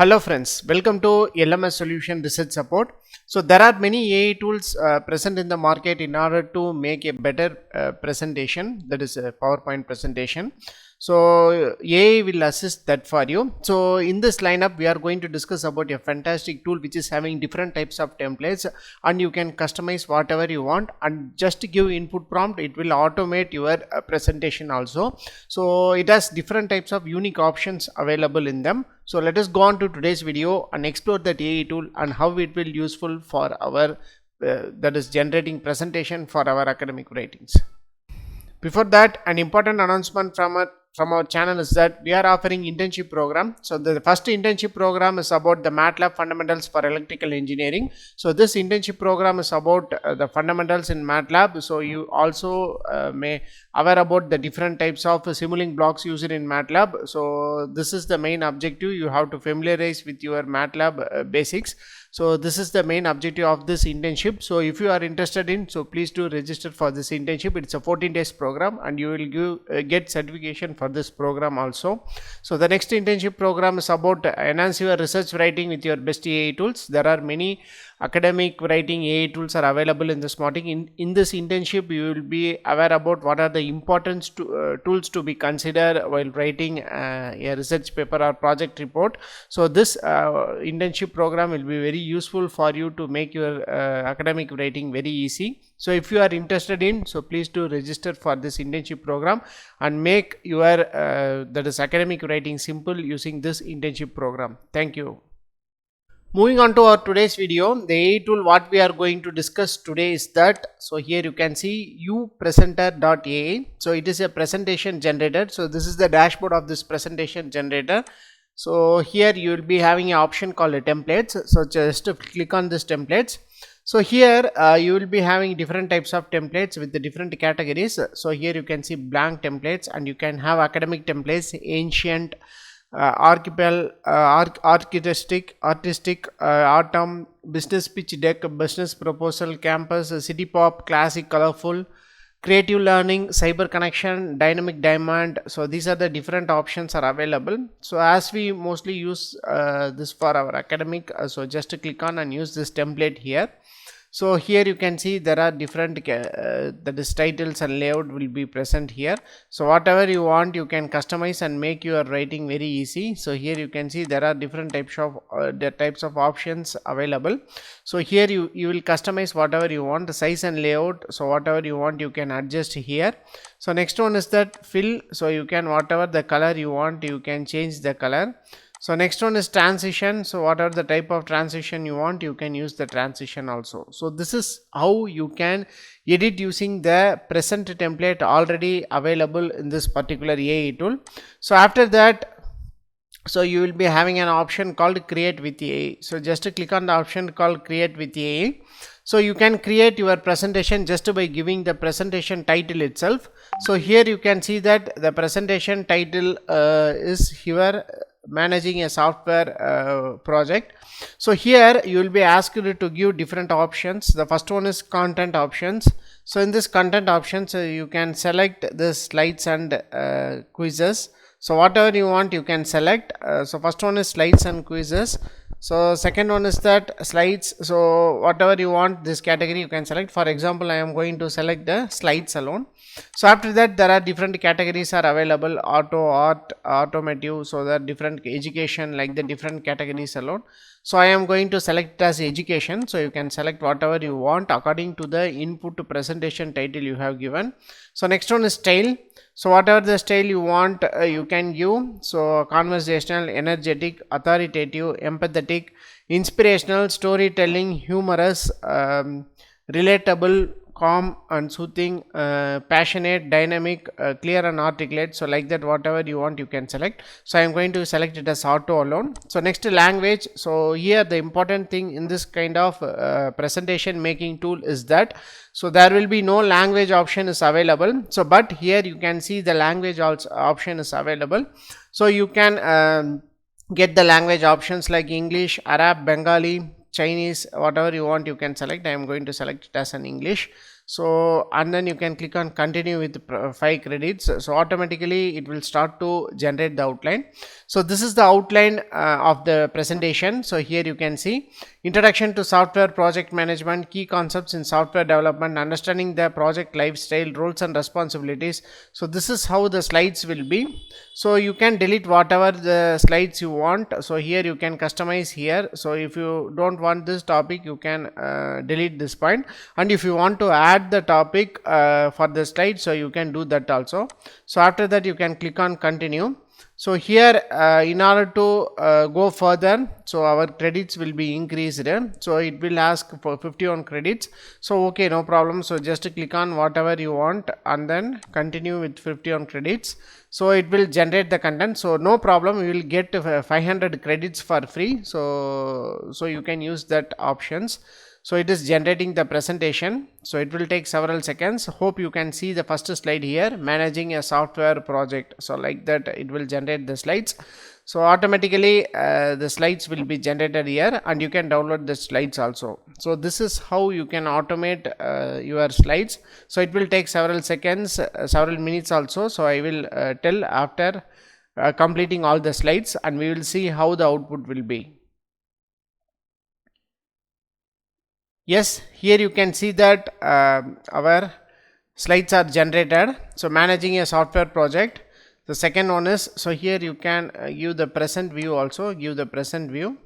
Hello friends, welcome to LMS Solution Research Support. So there are many AI tools present in the market in order to make a better presentation, that is a PowerPoint presentation. So AI will assist that for you. So in this lineup we are going to discuss about a fantastic tool which is having different types of templates, and you can customize whatever you want, and just give input prompt, it will automate your presentation also. So it has different types of unique options available in them. So let us go on to today's video and explore that AI tool and how it will useful for our that is generating presentation for our academic writings. Before that, an important announcement from our channel is that we are offering internship program. So the first internship program is about the MATLAB fundamentals for electrical engineering. So this internship program is about the fundamentals in MATLAB. So you also may aware about the different types of simulating blocks used in MATLAB. So this is the main objective. You have to familiarize with your MATLAB basics. So this is the main objective of this internship. So if you are interested in, so please do register for this internship. It's a 14 days program and you will get certification for this program also. So the next internship program is about enhance your research writing with your best AI tools. There are many academic writing AI tools are available in this morning. In this internship you will be aware about what are the important tools to be considered while writing a research paper or project report. So this internship program will be very useful for you to make your academic writing very easy. So if you are interested in, so please do register for this internship program and make your that is academic writing simple using this internship program. Thank you. Moving on to our today's video, the AI tool what we are going to discuss today is that, so here you can see Upresenter AI. So it is a presentation generator. So this is the dashboard of this presentation generator. So here you will be having an option called templates. So just click on this templates. So here you will be having different types of templates with the different categories. So here you can see blank templates, and you can have academic templates, ancient, archipel, artistic, autumn, business pitch deck, business proposal, campus, city pop, classic, colorful, creative learning, cyber connection, dynamic diamond. So these are the different options are available. So as we mostly use this for our academic, so just click on and use this template here. So here you can see there are different that is titles and layout will be present here. So whatever you want you can customize and make your writing very easy. So here you can see there are different types of options available. So here you will customize whatever you want, the size and layout. So whatever you want you can adjust here. So next one is that fill. So you can whatever the color you want you can change the color. So next one is transition. So whatever the type of transition you want you can use the transition also. So this is how you can edit using the present template already available in this particular AI tool. So after that, so you will be having an option called create with AI. So just click on the option called create with AI. So you can create your presentation just by giving the presentation title itself. So here you can see that the presentation title is here, managing a software project. So here you will be asked to give different options. The first one is content options. So in this content options you can select the slides and quizzes. So whatever you want you can select. So first one is slides and quizzes. So second one is that slides. So whatever you want this category you can select. For example, I am going to select the slides alone. So after that there are different categories are available, auto, art, automotive. So there are different education, like the different categories alone. So I am going to select as education. So you can select whatever you want according to the input to presentation title you have given. So next one is style. So whatever the style you want you can give. So conversational, energetic, authoritative, empathetic, inspirational, storytelling, humorous, relatable, calm and soothing, passionate, dynamic, clear and articulate. So like that whatever you want you can select. So I am going to select it as auto alone. So next language. So here the important thing in this kind of presentation making tool is that, so there will be no language option is available. So but here you can see the language also option is available. So you can get the language options like English, Arab, Bengali, Chinese, whatever you want you can select. I am going to select it as an English. So and then you can click on continue with 5 credits. So automatically it will start to generate the outline. So this is the outline of the presentation. So here you can see introduction to software project management, key concepts in software development, understanding the project lifestyle, roles and responsibilities. So this is how the slides will be. So you can delete whatever the slides you want. So here you can customize here. So if you don't want this topic, you can delete this point, and if you want to add the topic for the slide, so you can do that also. So after that you can click on continue. So here in order to go further, so our credits will be increased. So it will ask for 51 credits. So okay, no problem. So just click on whatever you want and then continue with 51 credits. So it will generate the content. So no problem, you will get 500 credits for free. So you can use that options. So it is generating the presentation. So it will take several seconds. Hope you can see the first slide here, managing a software project. So like that it will generate the slides. So automatically the slides will be generated here, and you can download the slides also. So this is how you can automate your slides. So it will take several seconds, several minutes also. So I will tell after completing all the slides, and we will see how the output will be. Yes, here you can see that our slides are generated. So managing a software project. The second one is, so here you can give the present view also, give the present view.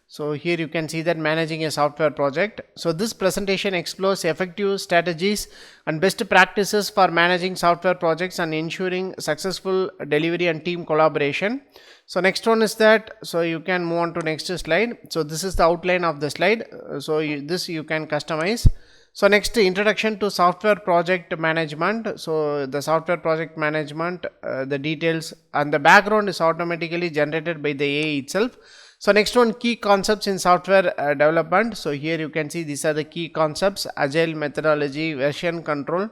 So here you can see that managing a software project. So this presentation explores effective strategies and best practices for managing software projects and ensuring successful delivery and team collaboration. So next one is that, so you can move on to next slide. So this is the outline of the slide. So this you can customize. So next, introduction to software project management. So the software project management, the details and the background is automatically generated by the AI itself. So next one, key concepts in software development. So here you can see these are the key concepts: agile methodology, version control,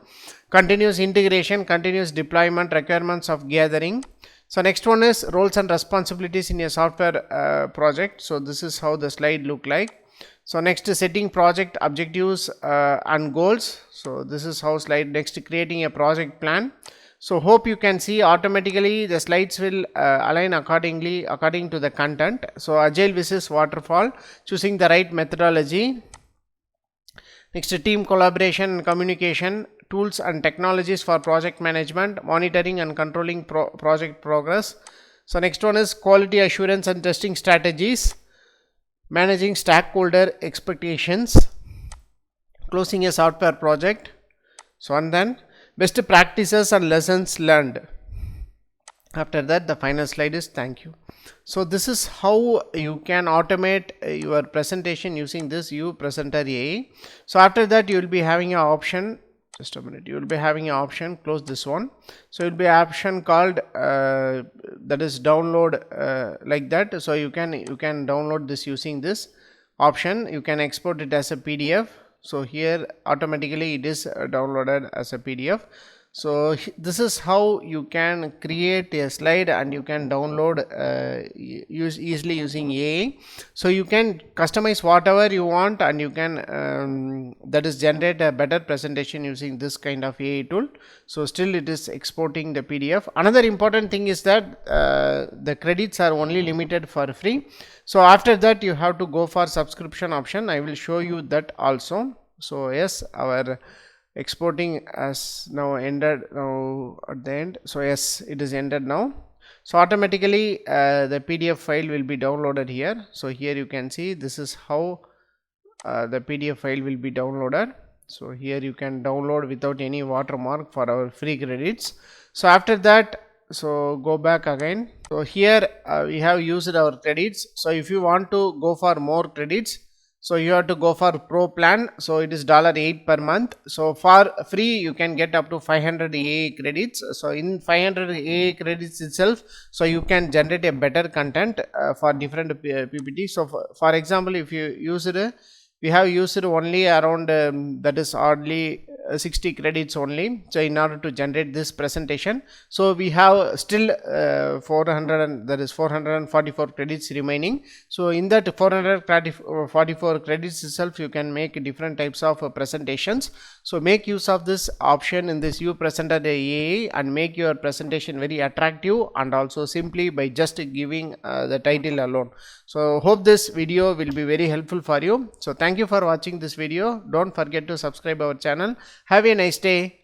continuous integration, continuous deployment, requirements of gathering. So next one is roles and responsibilities in a software project. So this is how the slide look like. So next is setting project objectives and goals. So this is how slide. Next, creating a project plan. So hope you can see automatically the slides will align accordingly according to the content. So agile versus waterfall, choosing the right methodology. Next, team collaboration and communication, tools and technologies for project management, monitoring and controlling project progress. So next one is quality assurance and testing strategies, managing stakeholder expectations, closing a software project. So and then best practices and lessons learned. After that, the final slide is thank you. So this is how you can automate your presentation using this Upresenter AI. So after that, you will be having an option. Just a minute, you will be having an option, close this one. So it will be an option called that is download like that. So you can download this using this option. You can export it as a PDF. So here automatically it is downloaded as a PDF. So this is how you can create a slide and you can download easily using AI. So you can customize whatever you want, and you can that is generate a better presentation using this kind of AI tool. So still it is exporting the PDF. Another important thing is that the credits are only limited for free. So after that you have to go for subscription option. I will show you that also. So yes, our exporting has now ended now at the end. So yes, it is ended now. So automatically the PDF file will be downloaded here. So here you can see this is how the PDF file will be downloaded. So here you can download without any watermark for our free credits. So after that, so go back again. So here we have used our credits. So if you want to go for more credits, so you have to go for Pro Plan. So it is $8 per month. So for free you can get up to 500 AA credits. So in 500 AA credits itself, so you can generate a better content for different PPT. So for example, if you use it, we have used it only around that is hardly 60 credits only. So in order to generate this presentation, so we have still 444 credits remaining. So in that 444 credits itself, you can make different types of presentations. So make use of this option in this Upresenter AI and make your presentation very attractive, and also simply by just giving the title alone. So hope this video will be very helpful for you. So thank you for watching this video. Don't forget to subscribe our channel. Have a nice day.